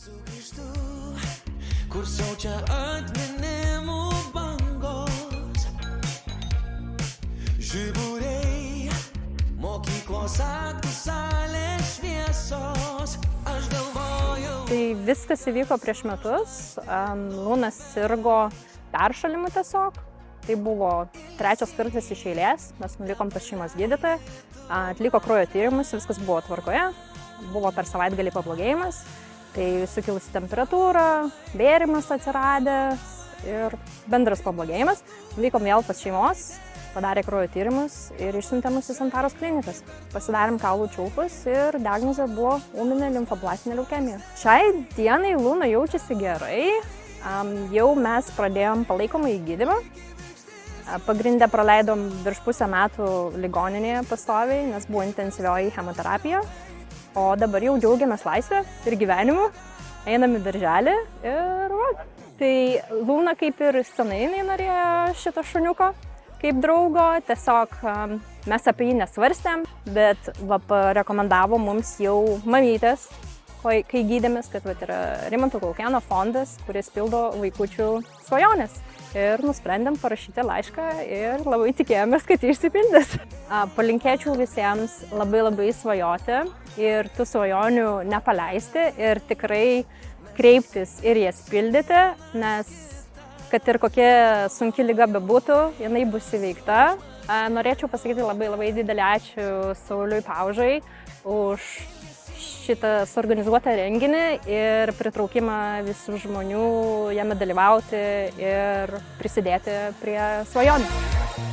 Sugrįžtu, kur siaučia atminimų bangos, žiburiai, mokyklos aktų salės šviesos, aš galvoju. Tai viskas įvyko prieš metus, Lūnas sirgo peršalimu tiesiog. Tai buvo 3 kartas iš eilės, mes nuvykom pas šeimos gydytoją, atliko kraujo tyrimus, viskas buvo tvarkoje, buvo per savaitgalį pablogėjimas, tai sukilusi temperatūra, bėrimas atsiradęs ir bendras pablogėjimas. Nuvykom vėl pas šeimos, padarė kraujo tyrimus ir išsiuntė mus į Santaros klinikas. Pasidarėm kaulų čiulpus ir diagnozė buvo ūminė limfoblastinė leukemija. Šiai dienai Lūna jaučiasi gerai, jau mes pradėjom palaikomąjį gydymą. Pagrinde praleidom virš pusę metų ligoninėje pastoviai, nes buvo intensyvioji chemoterapija. O dabar jau džiaugiamės laisvę ir gyvenimu, einam į darželį ir va. Tai Lūna kaip ir senai norėjo šito šuniuko kaip draugo, tiesiog mes apie jį nesvarstėm, bet rekomendavo mums jau mamytės, kai gydėmės, kad yra Rimanto Kaukėno fondas, kuris pildo vaikučių svajonės. Ir nusprendėm parašyti laišką ir labai tikėjomės, kad jį išsipildys. Palinkėčiau visiems labai svajoti ir tų svajonių nepaleisti ir tikrai kreiptis ir jas pildyti, nes kad ir kokia sunki liga bebūtų, jinai bus įveikta. Norėčiau pasakyti labai didelį ačiū Sauliui Paužai už šitą suorganizuotą renginį ir pritraukimą visų žmonių jame dalyvauti ir prisidėti prie svajonių.